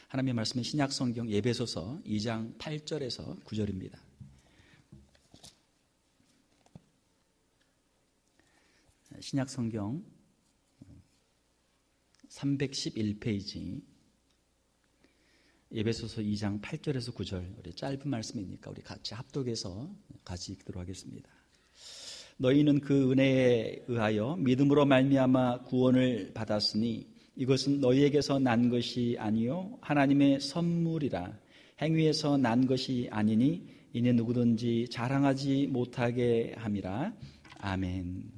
하나님의 말씀은 신약성경 에베소서 2장 8절에서 9절입니다. 신약성경 311페이지 에베소서 2장 8절에서 9절, 우리 짧은 말씀이니까 우리 같이 합독해서 같이 읽도록 하겠습니다. 너희는 그 은혜에 의하여 믿음으로 말미암아 구원을 받았으니 이것은 너희에게서 난 것이 아니요 하나님의 선물이라. 행위에서 난 것이 아니니 이는 누구든지 자랑하지 못하게 함이라. 아멘.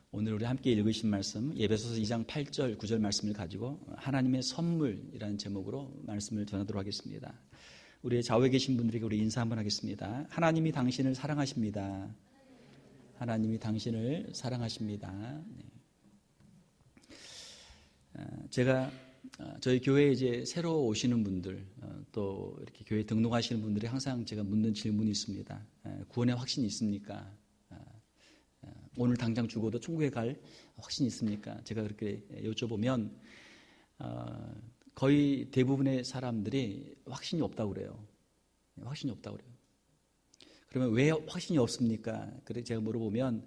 오늘 우리 함께 읽으신 말씀 에베소서 2장 8절 9절 말씀을 가지고 하나님의 선물이라는 제목으로 말씀을 전하도록 하겠습니다. 우리의 좌우에 계신 분들에게 우리 인사 한번 하겠습니다. 하나님이 당신을 사랑하십니다. 하나님이 당신을 사랑하십니다. 제가 저희 교회에 이제 새로 오시는 분들, 또 이렇게 교회 등록하시는 분들이 항상 제가 묻는 질문이 있습니다. 구원의 확신이 있습니까? 오늘 당장 죽어도 천국에 갈 확신이 있습니까? 제가 그렇게 여쭤보면 거의 대부분의 사람들이 확신이 없다고 그래요. 확신이 없다고 그래요. 그러면 왜 확신이 없습니까? 그래 제가 물어보면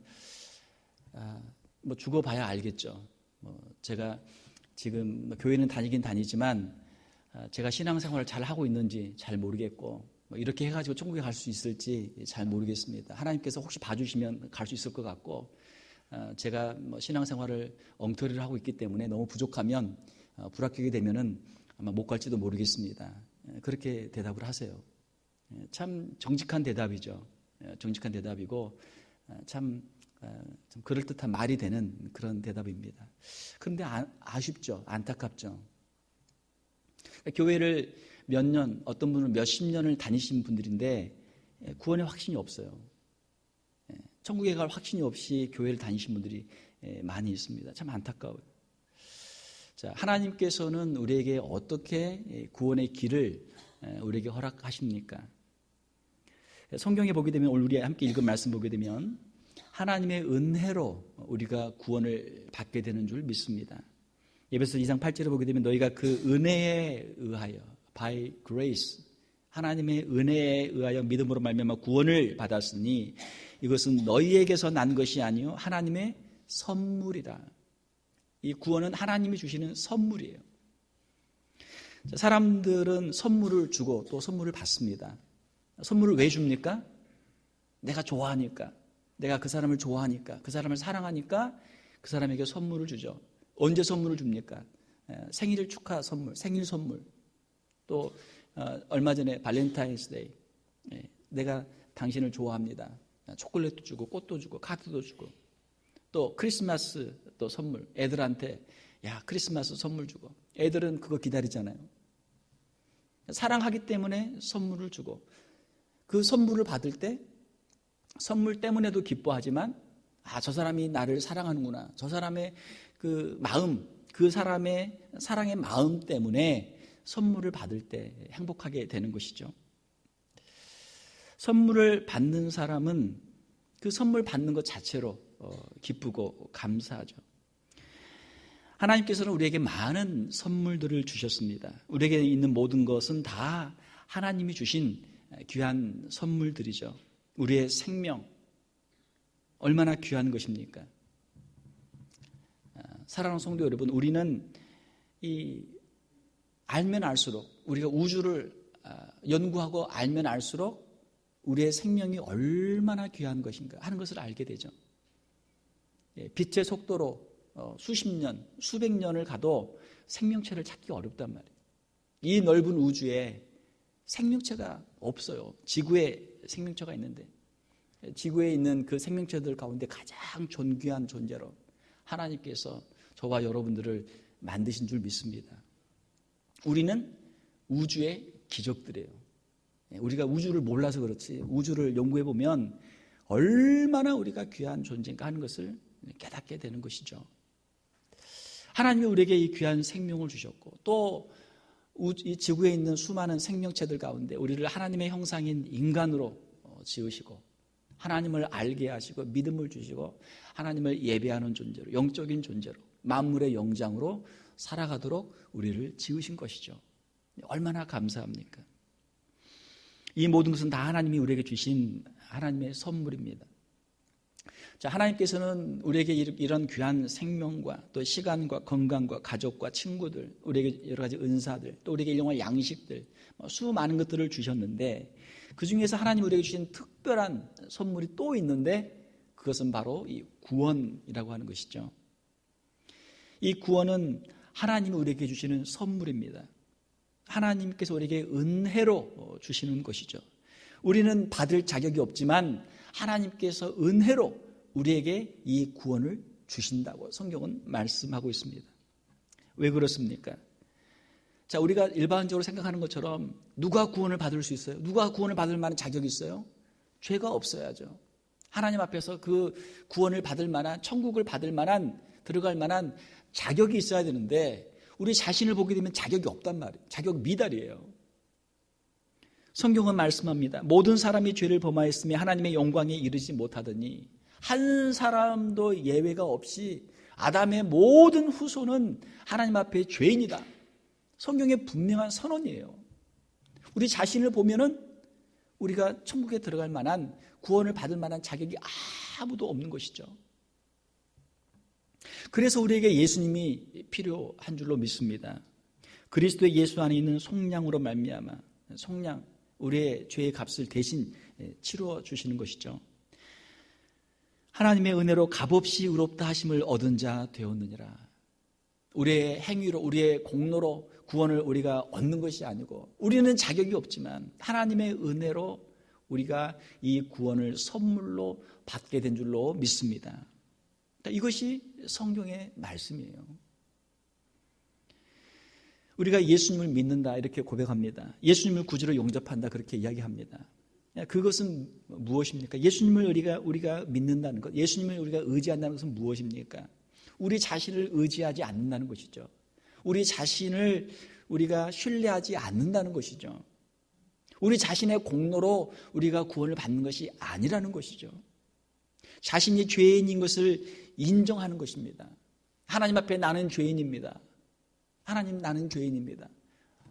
뭐 죽어봐야 알겠죠. 제가 지금 교회는 다니긴 다니지만 제가 신앙생활을 잘 하고 있는지 잘 모르겠고 이렇게 해가지고 천국에 갈 수 있을지 잘 모르겠습니다. 하나님께서 혹시 봐주시면 갈 수 있을 것 같고 제가 신앙생활을 엉터리를 하고 있기 때문에 너무 부족하면 불합격이 되면은 아마 못 갈지도 모르겠습니다. 그렇게 대답을 하세요. 참 정직한 대답이죠. 정직한 대답이고 참 그럴듯한 말이 되는 그런 대답입니다. 그런데 아쉽죠. 안타깝죠. 교회를 몇 년, 어떤 분은 몇십 년을 다니신 분들인데 구원의 확신이 없어요. 천국에 갈 확신이 없이 교회를 다니신 분들이 많이 있습니다. 참 안타까워요. 자, 하나님께서는 우리에게 어떻게 구원의 길을 우리에게 허락하십니까? 성경에 보게 되면 오늘 우리 함께 읽은 말씀 보게 되면 하나님의 은혜로 우리가 구원을 받게 되는 줄 믿습니다. 에베소서 2장 8절에 보게 되면 너희가 그 은혜에 의하여 by grace 하나님의 은혜에 의하여 믿음으로 말미암아 구원을 받았으니 이것은 너희에게서 난 것이 아니요 하나님의 선물이라. 이 구원은 하나님이 주시는 선물이에요. 사람들은 선물을 주고 또 선물을 받습니다. 선물을 왜 줍니까? 내가 좋아하니까, 내가 그 사람을 좋아하니까, 그 사람을 사랑하니까 그 사람에게 선물을 주죠. 언제 선물을 줍니까? 생일 축하 선물, 생일 선물. 또 얼마 전에 발렌타인스데이, 내가 당신을 좋아합니다. 초콜릿도 주고 꽃도 주고 카드도 주고 또 크리스마스 또 선물, 애들한테 야 크리스마스 선물 주고 애들은 그거 기다리잖아요. 사랑하기 때문에 선물을 주고 그 선물을 받을 때 선물 때문에도 기뻐하지만 저 사람이 나를 사랑하는구나. 저 사람의 그 마음, 그 사람의 사랑의 마음 때문에 선물을 받을 때 행복하게 되는 것이죠. 선물을 받는 사람은 그 선물 받는 것 자체로 기쁘고 감사하죠. 하나님께서는 우리에게 많은 선물들을 주셨습니다. 우리에게 있는 모든 것은 다 하나님이 주신 귀한 선물들이죠. 우리의 생명, 얼마나 귀한 것입니까? 사랑하는 성도 여러분, 우리는 알면 알수록 우리가 우주를 연구하고 알면 알수록 우리의 생명이 얼마나 귀한 것인가 하는 것을 알게 되죠. 빛의 속도로 수십 년, 수백 년을 가도 생명체를 찾기 어렵단 말이에요. 이 넓은 우주에 생명체가 없어요. 지구에 생명체가 있는데 지구에 있는 그 생명체들 가운데 가장 존귀한 존재로 하나님께서 저와 여러분들을 만드신 줄 믿습니다. 우리는 우주의 기적들이에요. 우리가 우주를 몰라서 그렇지 우주를 연구해 보면 얼마나 우리가 귀한 존재인가 하는 것을 깨닫게 되는 것이죠. 하나님이 우리에게 이 귀한 생명을 주셨고 또 이 지구에 있는 수많은 생명체들 가운데 우리를 하나님의 형상인 인간으로 지으시고 하나님을 알게 하시고 믿음을 주시고 하나님을 예배하는 존재로 영적인 존재로 만물의 영장으로 살아가도록 우리를 지으신 것이죠. 얼마나 감사합니까? 이 모든 것은 다 하나님이 우리에게 주신 하나님의 선물입니다. 자, 하나님께서는 우리에게 이런 귀한 생명과 또 시간과 건강과 가족과 친구들, 우리에게 여러 가지 은사들, 또 우리에게 일용할 양식들, 수많은 것들을 주셨는데 그 중에서 하나님 우리에게 주신 특별한 선물이 또 있는데 그것은 바로 이 구원이라고 하는 것이죠. 이 구원은 하나님이 우리에게 주시는 선물입니다. 하나님께서 우리에게 은혜로 주시는 것이죠. 우리는 받을 자격이 없지만 하나님께서 은혜로 우리에게 이 구원을 주신다고 성경은 말씀하고 있습니다. 왜 그렇습니까? 자, 우리가 일반적으로 생각하는 것처럼 누가 구원을 받을 수 있어요? 누가 구원을 받을 만한 자격이 있어요? 죄가 없어야죠. 하나님 앞에서 그 구원을 받을 만한, 천국을 받을 만한, 들어갈 만한 자격이 있어야 되는데 우리 자신을 보게 되면 자격이 없단 말이에요. 자격 미달이에요. 성경은 말씀합니다. 모든 사람이 죄를 범하였으며 하나님의 영광에 이르지 못하더니 한 사람도 예외가 없이 아담의 모든 후손은 하나님 앞에 죄인이다. 성경의 분명한 선언이에요. 우리 자신을 보면은 우리가 천국에 들어갈 만한, 구원을 받을 만한 자격이 아무도 없는 것이죠. 그래서 우리에게 예수님이 필요한 줄로 믿습니다. 그리스도의 예수 안에 있는 속량으로 말미암아, 속량, 우리의 죄의 값을 대신 치루어 주시는 것이죠. 하나님의 은혜로 값없이 의롭다 하심을 얻은 자 되었느니라. 우리의 행위로, 우리의 공로로 구원을 우리가 얻는 것이 아니고 우리는 자격이 없지만 하나님의 은혜로 우리가 이 구원을 선물로 받게 된 줄로 믿습니다. 이것이 성경의 말씀이에요. 우리가 예수님을 믿는다 이렇게 고백합니다. 예수님을 구주로 용접한다 그렇게 이야기합니다. 그것은 무엇입니까? 예수님을 우리가 믿는다는 것, 예수님을 우리가 의지한다는 것은 무엇입니까? 우리 자신을 의지하지 않는다는 것이죠. 우리 자신을 우리가 신뢰하지 않는다는 것이죠. 우리 자신의 공로로 우리가 구원을 받는 것이 아니라는 것이죠. 자신이 죄인인 것을 인정하는 것입니다. 하나님 앞에 나는 죄인입니다. 하나님, 나는 죄인입니다.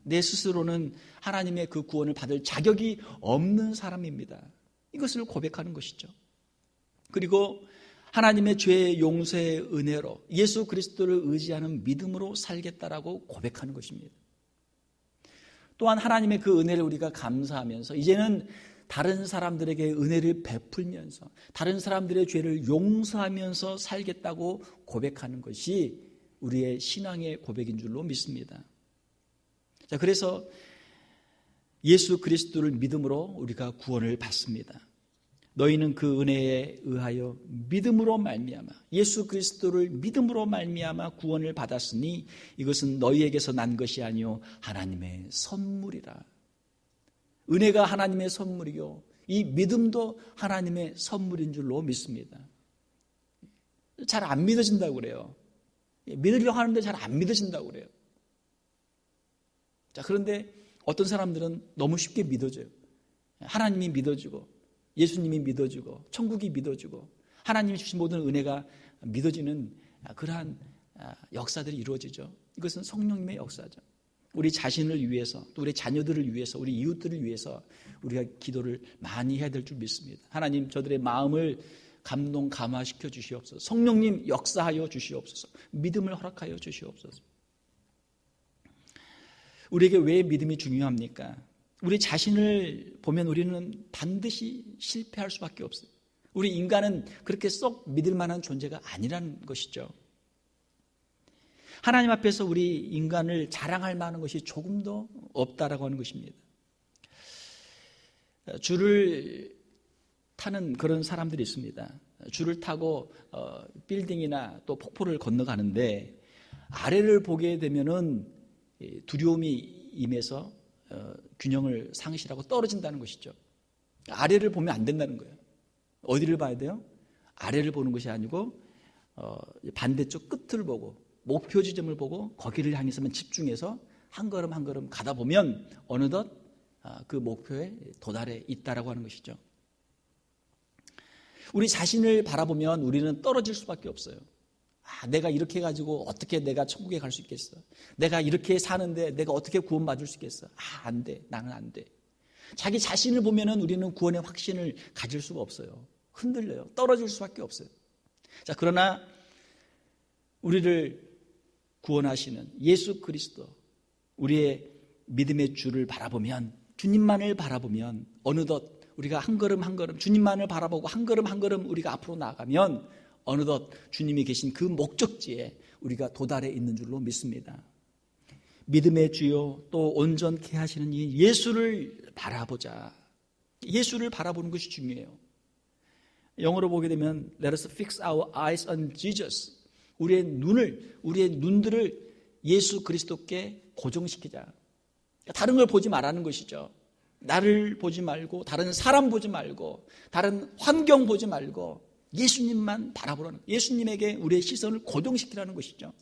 내 스스로는 하나님의 그 구원을 받을 자격이 없는 사람입니다. 이것을 고백하는 것이죠. 그리고 하나님의 죄 용서의 은혜로 예수 그리스도를 의지하는 믿음으로 살겠다라고 고백하는 것입니다. 또한 하나님의 그 은혜를 우리가 감사하면서 이제는 다른 사람들에게 은혜를 베풀면서 다른 사람들의 죄를 용서하면서 살겠다고 고백하는 것이 우리의 신앙의 고백인 줄로 믿습니다. 자, 그래서 예수 그리스도를 믿음으로 우리가 구원을 받습니다. 너희는 그 은혜에 의하여 믿음으로 말미암아 예수 그리스도를 믿음으로 말미암아 구원을 받았으니 이것은 너희에게서 난 것이 아니요 하나님의 선물이라. 은혜가 하나님의 선물이요 이 믿음도 하나님의 선물인 줄로 믿습니다. 잘 안 믿어진다고 그래요. 믿으려고 하는데 잘 안 믿어진다고 그래요. 자, 그런데 어떤 사람들은 너무 쉽게 믿어져요. 하나님이 믿어지고 예수님이 믿어지고 천국이 믿어지고 하나님이 주신 모든 은혜가 믿어지는 그러한 역사들이 이루어지죠. 이것은 성령님의 역사죠. 우리 자신을 위해서 또 우리 자녀들을 위해서 우리 이웃들을 위해서 우리가 기도를 많이 해야 될 줄 믿습니다. 하나님, 저들의 마음을 감동 감화시켜 주시옵소서. 성령님 역사하여 주시옵소서. 믿음을 허락하여 주시옵소서. 우리에게 왜 믿음이 중요합니까? 우리 자신을 보면 우리는 반드시 실패할 수밖에 없어요. 우리 인간은 그렇게 썩 믿을 만한 존재가 아니라는 것이죠. 하나님 앞에서 우리 인간을 자랑할 만한 것이 조금도 없다라고 하는 것입니다. 줄을 타는 그런 사람들이 있습니다. 줄을 타고 빌딩이나 또 폭포를 건너가는데 아래를 보게 되면은 두려움이 임해서 균형을 상실하고 떨어진다는 것이죠. 아래를 보면 안 된다는 거예요. 어디를 봐야 돼요? 아래를 보는 것이 아니고 반대쪽 끝을 보고 목표 지점을 보고 거기를 향해서만 집중해서 한 걸음 한 걸음 가다 보면 어느덧 그 목표에 도달해 있다라고 하는 것이죠. 우리 자신을 바라보면 우리는 떨어질 수밖에 없어요. 내가 이렇게 해가지고 어떻게 내가 천국에 갈 수 있겠어? 내가 이렇게 사는데 내가 어떻게 구원받을 수 있겠어? 안 돼. 나는 안 돼. 자기 자신을 보면은 우리는 구원의 확신을 가질 수가 없어요. 흔들려요. 떨어질 수밖에 없어요. 자, 그러나 우리를 구원하시는 예수 그리스도, 우리의 믿음의 주를 바라보면, 주님만을 바라보면 어느덧 우리가 한 걸음 한 걸음 주님만을 바라보고 한 걸음 한 걸음 우리가 앞으로 나가면 어느덧 주님이 계신 그 목적지에 우리가 도달해 있는 줄로 믿습니다. 믿음의 주요 또 온전케 하시는 이 예수를 바라보자. 예수를 바라보는 것이 중요해요. 영어로 보게 되면 Let us fix our eyes on Jesus. 우리의 눈들을 예수 그리스도께 고정시키자. 다른 걸 보지 말라는 것이죠. 나를 보지 말고, 다른 사람 보지 말고, 다른 환경 보지 말고 예수님만 바라보라는, 예수님에게 우리의 시선을 고정시키라는 것이죠.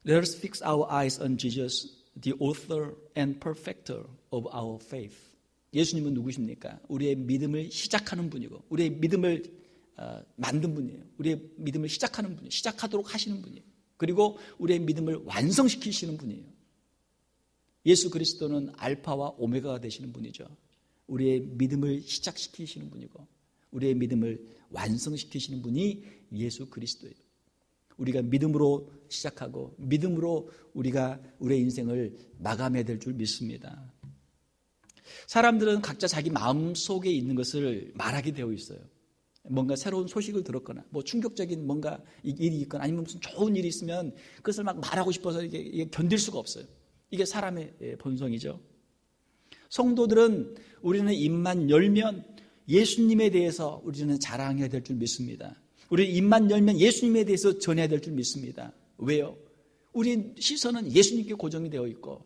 Let us fix our eyes on Jesus, the author and perfecter of our faith. 예수님은 누구십니까? 우리의 믿음을 시작하는 분이고, 우리의 믿음을 만든 분이에요. 우리의 믿음을 시작하는 분이에요. 시작하도록 하시는 분이에요. 그리고 우리의 믿음을 완성시키시는 분이에요. 예수 그리스도는 알파와 오메가가 되시는 분이죠. 우리의 믿음을 시작시키시는 분이고 우리의 믿음을 완성시키시는 분이 예수 그리스도예요. 우리가 믿음으로 시작하고 믿음으로 우리가 우리의 인생을 마감해야 될 줄 믿습니다. 사람들은 각자 자기 마음속에 있는 것을 말하게 되어 있어요. 뭔가 새로운 소식을 들었거나 뭐 충격적인 뭔가 일이 있거나 아니면 무슨 좋은 일이 있으면 그것을 막 말하고 싶어서 이게 견딜 수가 없어요. 이게 사람의 본성이죠. 성도들은 우리는 입만 열면 예수님에 대해서 우리는 자랑해야 될 줄 믿습니다. 우리 입만 열면 예수님에 대해서 전해야 될 줄 믿습니다. 왜요? 우리 시선은 예수님께 고정이 되어 있고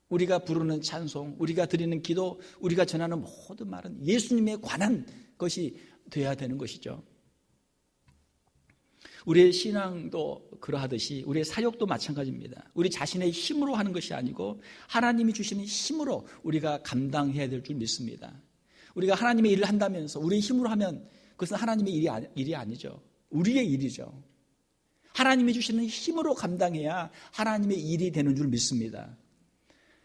우리가 부르는 찬송, 우리가 드리는 기도, 우리가 전하는 모든 말은 예수님에 관한 것이 되어야 되는 것이죠. 우리의 신앙도 그러하듯이 우리의 사역도 마찬가지입니다. 우리 자신의 힘으로 하는 것이 아니고 하나님이 주시는 힘으로 우리가 감당해야 될 줄 믿습니다. 우리가 하나님의 일을 한다면서 우리의 힘으로 하면 그것은 하나님의 일이 아니죠. 우리의 일이죠. 하나님이 주시는 힘으로 감당해야 하나님의 일이 되는 줄 믿습니다.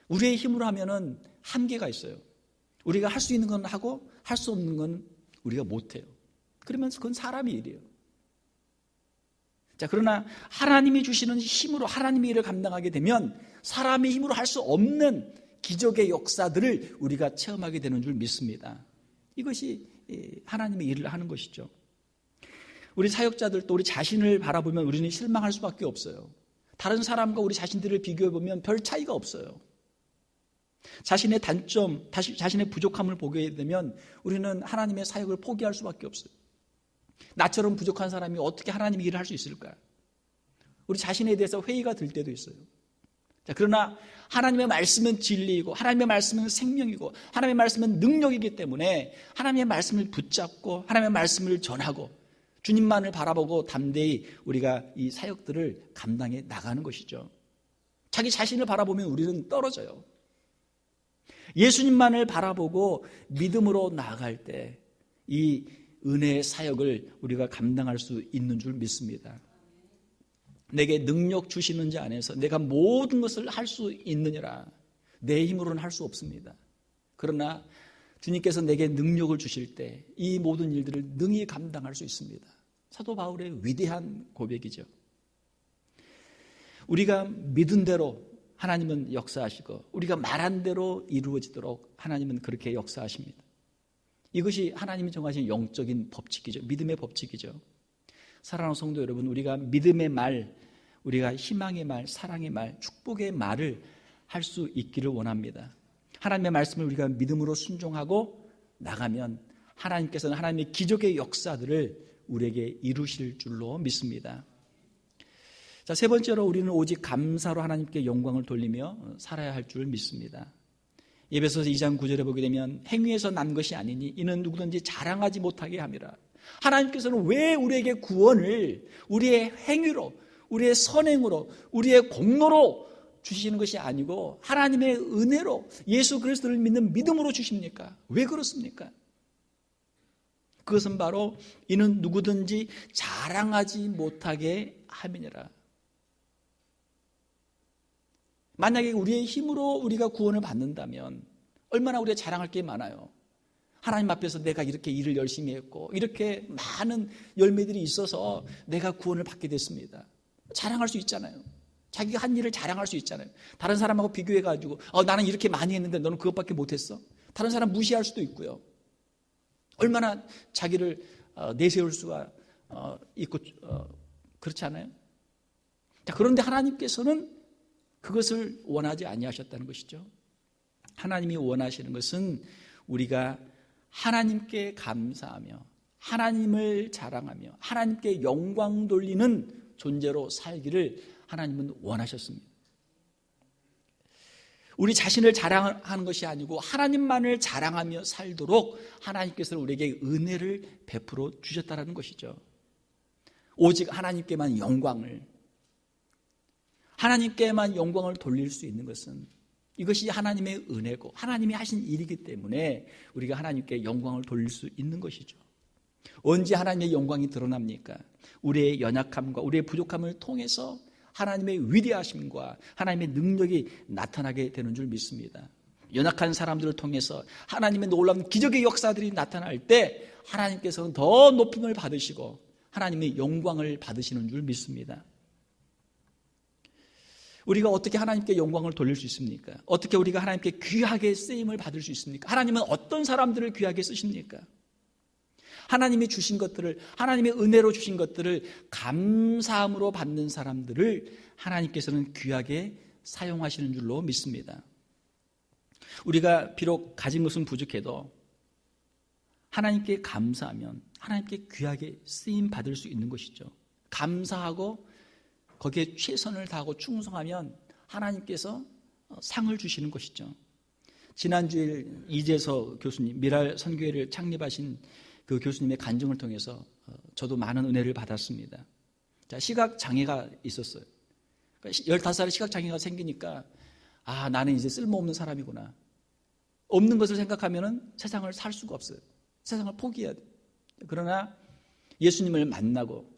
우리의 힘으로 하면은 한계가 있어요. 우리가 할 수 있는 건 하고 할 수 없는 건 우리가 못해요. 그러면서 그건 사람의 일이에요. 자, 그러나 하나님이 주시는 힘으로 하나님의 일을 감당하게 되면 사람의 힘으로 할 수 없는 기적의 역사들을 우리가 체험하게 되는 줄 믿습니다. 이것이 하나님의 일을 하는 것이죠. 우리 사역자들도 우리 자신을 바라보면 우리는 실망할 수밖에 없어요. 다른 사람과 우리 자신들을 비교해보면 별 차이가 없어요. 자신의 단점, 자신의 부족함을 보게 되면 우리는 하나님의 사역을 포기할 수밖에 없어요. 나처럼 부족한 사람이 어떻게 하나님의 일을 할 수 있을까? 우리 자신에 대해서 회의가 들 때도 있어요. 자, 그러나 하나님의 말씀은 진리이고 하나님의 말씀은 생명이고 하나님의 말씀은 능력이기 때문에 하나님의 말씀을 붙잡고 하나님의 말씀을 전하고 주님만을 바라보고 담대히 우리가 이 사역들을 감당해 나가는 것이죠. 자기 자신을 바라보면 우리는 떨어져요. 예수님만을 바라보고 믿음으로 나아갈 때 이 은혜의 사역을 우리가 감당할 수 있는 줄 믿습니다. 내게 능력 주시는 자 안에서 내가 모든 것을 할 수 있느니라. 내 힘으로는 할 수 없습니다. 그러나 주님께서 내게 능력을 주실 때 이 모든 일들을 능히 감당할 수 있습니다. 사도 바울의 위대한 고백이죠. 우리가 믿은 대로 하나님은 역사하시고 우리가 말한 대로 이루어지도록 하나님은 그렇게 역사하십니다. 이것이 하나님이 정하신 영적인 법칙이죠. 믿음의 법칙이죠. 사랑하는 성도 여러분, 우리가 믿음의 말, 우리가 희망의 말, 사랑의 말, 축복의 말을 할 수 있기를 원합니다. 하나님의 말씀을 우리가 믿음으로 순종하고 나가면 하나님께서는 하나님의 기적의 역사들을 우리에게 이루실 줄로 믿습니다. 자, 세 번째로 우리는 오직 감사로 하나님께 영광을 돌리며 살아야 할 줄 믿습니다. 에베소서 2장 9절에 보게 되면 행위에서 난 것이 아니니 이는 누구든지 자랑하지 못하게 함이라. 하나님께서는 왜 우리에게 구원을 우리의 행위로, 우리의 선행으로, 우리의 공로로 주시는 것이 아니고 하나님의 은혜로 예수 그리스도를 믿는 믿음으로 주십니까? 왜 그렇습니까? 그것은 바로 이는 누구든지 자랑하지 못하게 함이니라. 만약에 우리의 힘으로 우리가 구원을 받는다면 얼마나 우리가 자랑할 게 많아요. 하나님 앞에서 내가 이렇게 일을 열심히 했고 이렇게 많은 열매들이 있어서 내가 구원을 받게 됐습니다. 자랑할 수 있잖아요. 자기가 한 일을 자랑할 수 있잖아요. 다른 사람하고 비교해가지고 나는 이렇게 많이 했는데 너는 그것밖에 못했어? 다른 사람 무시할 수도 있고요. 얼마나 자기를 내세울 수가 있고 그렇지 않아요? 자, 그런데 하나님께서는 그것을 원하지 아니하셨다는 것이죠. 하나님이 원하시는 것은 우리가 하나님께 감사하며 하나님을 자랑하며 하나님께 영광 돌리는 존재로 살기를 하나님은 원하셨습니다. 우리 자신을 자랑하는 것이 아니고 하나님만을 자랑하며 살도록 하나님께서는 우리에게 은혜를 베풀어 주셨다는 것이죠. 오직 하나님께만 영광을 돌릴 수 있는 것은 이것이 하나님의 은혜고 하나님이 하신 일이기 때문에 우리가 하나님께 영광을 돌릴 수 있는 것이죠. 언제 하나님의 영광이 드러납니까? 우리의 연약함과 우리의 부족함을 통해서 하나님의 위대하심과 하나님의 능력이 나타나게 되는 줄 믿습니다. 연약한 사람들을 통해서 하나님의 놀라운 기적의 역사들이 나타날 때 하나님께서는 더 높임을 받으시고 하나님의 영광을 받으시는 줄 믿습니다. 우리가 어떻게 하나님께 영광을 돌릴 수 있습니까? 어떻게 우리가 하나님께 귀하게 쓰임을 받을 수 있습니까? 하나님은 어떤 사람들을 귀하게 쓰십니까? 하나님이 주신 것들을, 하나님의 은혜로 주신 것들을 감사함으로 받는 사람들을 하나님께서는 귀하게 사용하시는 줄로 믿습니다. 우리가 비록 가진 것은 부족해도 하나님께 감사하면 하나님께 귀하게 쓰임 받을 수 있는 것이죠. 감사하고 거기에 최선을 다하고 충성하면 하나님께서 상을 주시는 것이죠. 지난주일 이재서 교수님, 미랄 선교회를 창립하신 그 교수님의 간증을 통해서 저도 많은 은혜를 받았습니다. 자, 시각장애가 있었어요. 15살에 시각장애가 생기니까 나는 이제 쓸모없는 사람이구나. 없는 것을 생각하면 세상을 살 수가 없어요. 세상을 포기해야 돼요. 그러나 예수님을 만나고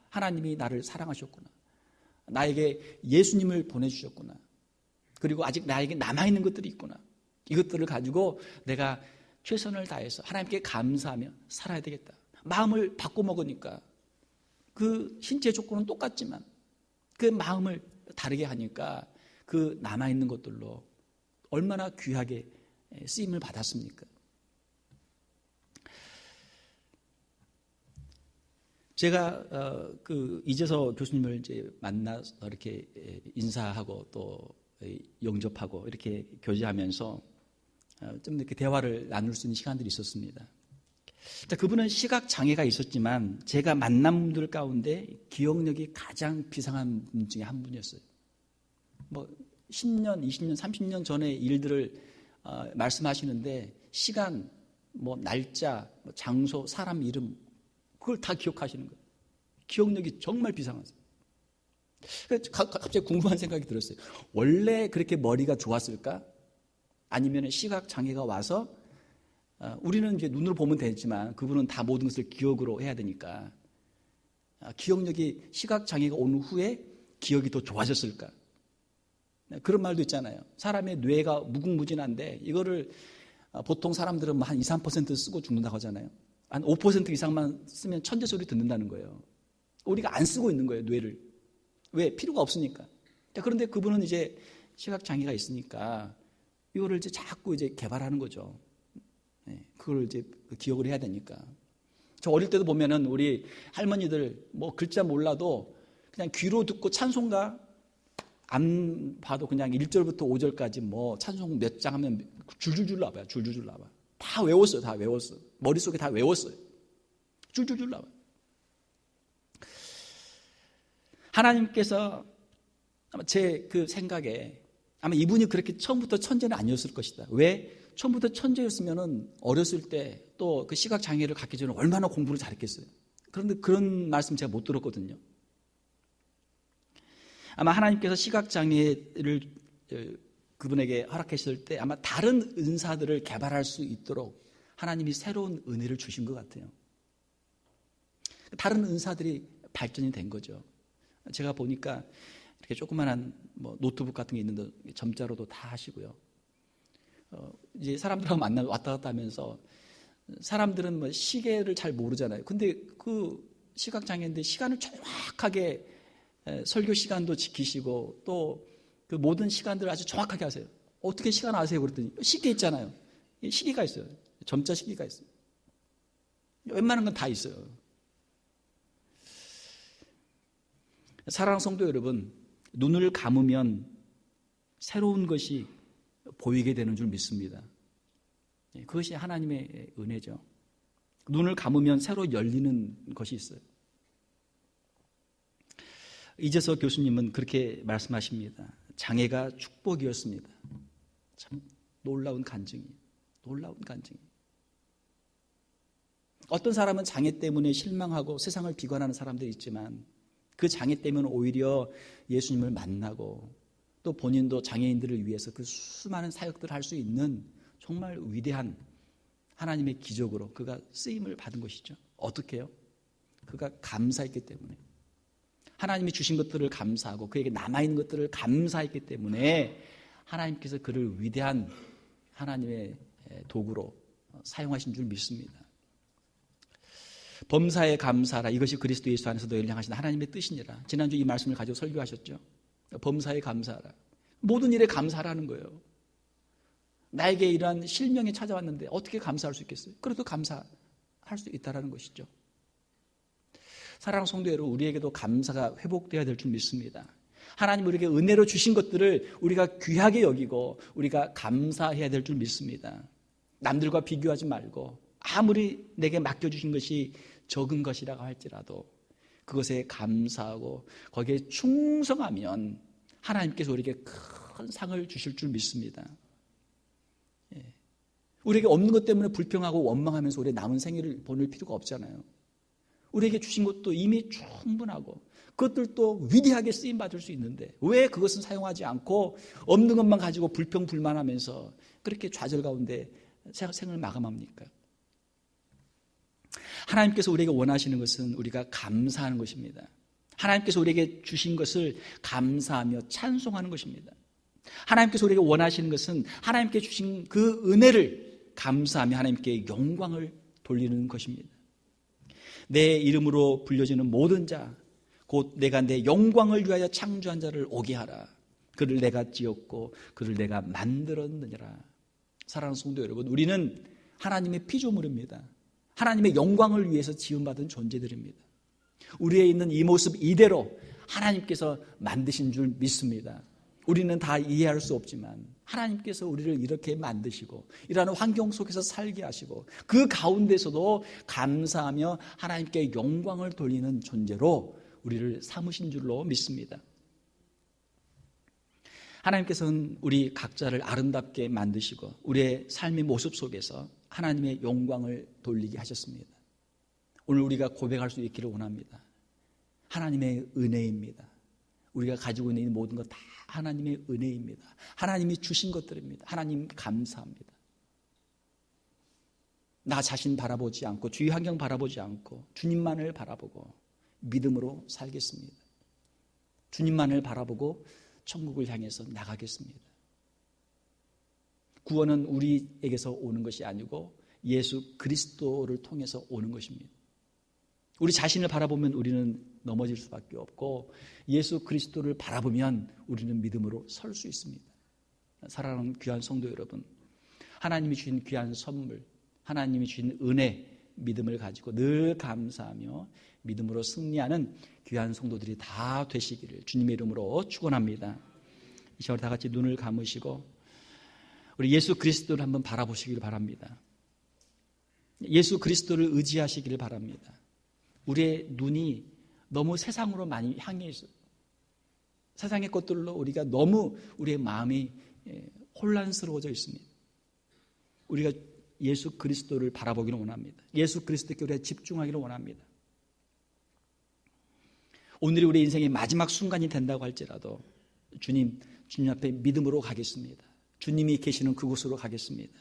하나님이 나를 사랑하셨구나. 나에게 예수님을 보내주셨구나. 그리고 아직 나에게 남아있는 것들이 있구나. 이것들을 가지고 내가 최선을 다해서 하나님께 감사하며 살아야 되겠다. 마음을 바꿔먹으니까 그 신체 조건은 똑같지만 그 마음을 다르게 하니까 그 남아있는 것들로 얼마나 귀하게 쓰임을 받았습니까? 제가 그 이재서 교수님을 이제 만나서 이렇게 인사하고 또 영접하고 이렇게 교제하면서 좀 이렇게 대화를 나눌 수 있는 시간들이 있었습니다. 자, 그분은 시각 장애가 있었지만 제가 만난 분들 가운데 기억력이 가장 비상한 분 중에 한 분이었어요. 10년, 20년, 30년 전의 일들을 말씀하시는데 시간, 날짜, 장소, 사람 이름 그걸 다 기억하시는 거예요. 기억력이 정말 비상하세요. 갑자기 궁금한 생각이 들었어요. 원래 그렇게 머리가 좋았을까? 아니면 시각장애가 와서 우리는 이제 눈으로 보면 되지만 그분은 다 모든 것을 기억으로 해야 되니까 기억력이 시각장애가 온 후에 기억이 더 좋아졌을까? 그런 말도 있잖아요. 사람의 뇌가 무궁무진한데 이거를 보통 사람들은 한 2, 3% 쓰고 죽는다고 하잖아요. 한 5% 이상만 쓰면 천재 소리 듣는다는 거예요. 우리가 안 쓰고 있는 거예요, 뇌를. 왜? 필요가 없으니까. 그런데 그분은 이제 시각장애가 있으니까 이거를 이제 자꾸 이제 개발하는 거죠. 그걸 이제 기억을 해야 되니까. 저 어릴 때도 보면은 우리 할머니들 글자 몰라도 그냥 귀로 듣고 찬송가 안 봐도 그냥 1절부터 5절까지 찬송 몇 장 하면 줄줄줄 나와요. 줄줄줄 나와. 다 외웠어요. 다 외웠어요. 머릿속에 다 외웠어요. 줄줄줄 나와요. 하나님께서 아마 제 그 생각에 아마 이분이 그렇게 처음부터 천재는 아니었을 것이다. 왜? 처음부터 천재였으면은 어렸을 때 또 그 시각 장애를 갖기 전에 얼마나 공부를 잘했겠어요. 그런데 그런 말씀 제가 못 들었거든요. 아마 하나님께서 시각 장애를 그분에게 허락하셨을 때 아마 다른 은사들을 개발할 수 있도록 하나님이 새로운 은혜를 주신 것 같아요. 다른 은사들이 발전이 된 거죠. 제가 보니까 이렇게 조그만한 노트북 같은 게 있는데 점자로도 다 하시고요. 이제 사람들하고 만나면 왔다 갔다 하면서 사람들은 시계를 잘 모르잖아요. 근데 그 시각장애인데 시간을 정확하게 설교 시간도 지키시고 또 그 모든 시간들을 아주 정확하게 하세요. 어떻게 시간 아세요? 그랬더니 시계 있잖아요. 시계가 있어요. 점자 시계가 있어요. 웬만한 건 다 있어요. 사랑하는 성도 여러분, 눈을 감으면 새로운 것이 보이게 되는 줄 믿습니다. 그것이 하나님의 은혜죠. 눈을 감으면 새로 열리는 것이 있어요. 이재석 교수님은 그렇게 말씀하십니다. 장애가 축복이었습니다. 참 놀라운 간증이에요. 놀라운 간증이에요. 어떤 사람은 장애 때문에 실망하고 세상을 비관하는 사람들이 있지만 그 장애 때문에 오히려 예수님을 만나고 또 본인도 장애인들을 위해서 그 수많은 사역들을 할 수 있는 정말 위대한 하나님의 기적으로 그가 쓰임을 받은 것이죠. 어떻게 해요? 그가 감사했기 때문에, 하나님이 주신 것들을 감사하고 그에게 남아있는 것들을 감사했기 때문에 하나님께서 그를 위대한 하나님의 도구로 사용하신 줄 믿습니다. 범사에 감사하라. 이것이 그리스도 예수 안에서 너희를 향하신 하나님의 뜻이니라. 지난주 이 말씀을 가지고 설교하셨죠. 범사에 감사하라. 모든 일에 감사하라는 거예요. 나에게 이러한 실명이 찾아왔는데 어떻게 감사할 수 있겠어요? 그래도 감사할 수 있다는 것이죠. 사랑하는 성도 여러분, 우리에게도 감사가 회복되어야 될 줄 믿습니다. 하나님 우리에게 은혜로 주신 것들을 우리가 귀하게 여기고 우리가 감사해야 될 줄 믿습니다. 남들과 비교하지 말고 아무리 내게 맡겨주신 것이 적은 것이라고 할지라도 그것에 감사하고 거기에 충성하면 하나님께서 우리에게 큰 상을 주실 줄 믿습니다. 우리에게 없는 것 때문에 불평하고 원망하면서 우리의 남은 생애를 보낼 필요가 없잖아요. 우리에게 주신 것도 이미 충분하고 그것들도 위대하게 쓰임받을 수 있는데 왜 그것은 사용하지 않고 없는 것만 가지고 불평불만하면서 그렇게 좌절 가운데 생을 마감합니까? 하나님께서 우리에게 원하시는 것은 우리가 감사하는 것입니다. 하나님께서 우리에게 주신 것을 감사하며 찬송하는 것입니다. 하나님께서 우리에게 원하시는 것은 하나님께 주신 그 은혜를 감사하며 하나님께 영광을 돌리는 것입니다. 내 이름으로 불려지는 모든 자, 곧 내가 내 영광을 위하여 창조한 자를 오게 하라. 그를 내가 지었고 그를 내가 만들었느니라. 사랑하는 성도 여러분, 우리는 하나님의 피조물입니다. 하나님의 영광을 위해서 지음받은 존재들입니다. 우리에 있는 이 모습 이대로 하나님께서 만드신 줄 믿습니다. 우리는 다 이해할 수 없지만 하나님께서 우리를 이렇게 만드시고 이러한 환경 속에서 살게 하시고 그 가운데서도 감사하며 하나님께 영광을 돌리는 존재로 우리를 삼으신 줄로 믿습니다. 하나님께서는 우리 각자를 아름답게 만드시고 우리의 삶의 모습 속에서 하나님의 영광을 돌리게 하셨습니다. 오늘 우리가 고백할 수 있기를 원합니다. 하나님의 은혜입니다. 우리가 가지고 있는 모든 것 다 하나님의 은혜입니다. 하나님이 주신 것들입니다. 하나님 감사합니다. 나 자신 바라보지 않고 주위 환경 바라보지 않고 주님만을 바라보고 믿음으로 살겠습니다. 주님만을 바라보고 천국을 향해서 나가겠습니다. 구원은 우리에게서 오는 것이 아니고 예수 그리스도를 통해서 오는 것입니다. 우리 자신을 바라보면 우리는 넘어질 수밖에 없고 예수 그리스도를 바라보면 우리는 믿음으로 설 수 있습니다. 사랑하는 귀한 성도 여러분, 하나님이 주신 귀한 선물, 하나님이 주신 은혜, 믿음을 가지고 늘 감사하며 믿음으로 승리하는 귀한 성도들이 다 되시기를 주님의 이름으로 축원합니다. 이 시간 다 같이 눈을 감으시고 우리 예수 그리스도를 한번 바라보시길 바랍니다. 예수 그리스도를 의지하시기를 바랍니다. 우리의 눈이 너무 세상으로 많이 향해 있어요. 세상의 것들로 우리가 너무 우리의 마음이 혼란스러워져 있습니다. 우리가 예수 그리스도를 바라보기를 원합니다. 예수 그리스도께 우리가 집중하기를 원합니다. 오늘이 우리 인생의 마지막 순간이 된다고 할지라도 주님 앞에 믿음으로 가겠습니다. 주님이 계시는 그곳으로 가겠습니다.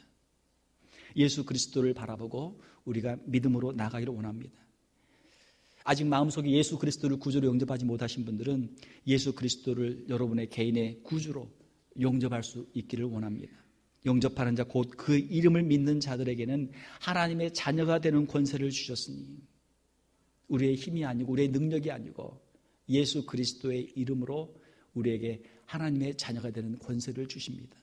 예수 그리스도를 바라보고 우리가 믿음으로 나가기를 원합니다. 아직 마음속에 예수 그리스도를 구주로 영접하지 못하신 분들은 예수 그리스도를 여러분의 개인의 구주로 영접할 수 있기를 원합니다. 영접하는 자, 곧 그 이름을 믿는 자들에게는 하나님의 자녀가 되는 권세를 주셨으니 우리의 힘이 아니고 우리의 능력이 아니고 예수 그리스도의 이름으로 우리에게 하나님의 자녀가 되는 권세를 주십니다.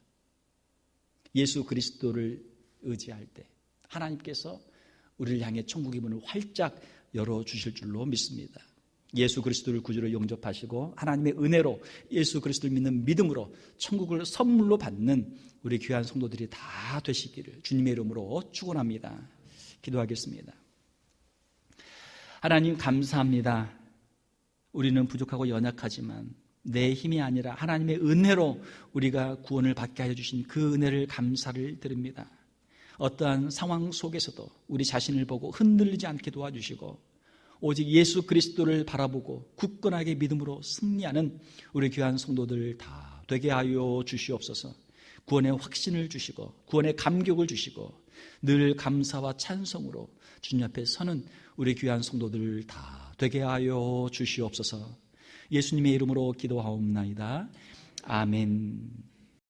예수 그리스도를 의지할 때 하나님께서 우리를 향해 천국의 문을 활짝 열어주실 줄로 믿습니다. 예수 그리스도를 구주로 영접하시고 하나님의 은혜로 예수 그리스도를 믿는 믿음으로 천국을 선물로 받는 우리 귀한 성도들이 다 되시기를 주님의 이름으로 축원합니다. 기도하겠습니다. 하나님 감사합니다. 우리는 부족하고 연약하지만 내 힘이 아니라 하나님의 은혜로 우리가 구원을 받게 하여 주신 그 은혜를 감사를 드립니다. 어떠한 상황 속에서도 우리 자신을 보고 흔들리지 않게 도와주시고 오직 예수 그리스도를 바라보고 굳건하게 믿음으로 승리하는 우리 귀한 성도들 다 되게 하여 주시옵소서. 구원의 확신을 주시고 구원의 감격을 주시고 늘 감사와 찬송으로 주님 앞에 서는 우리 귀한 성도들 다 되게 하여 주시옵소서. 예수님의 이름으로 기도하옵나이다. 아멘.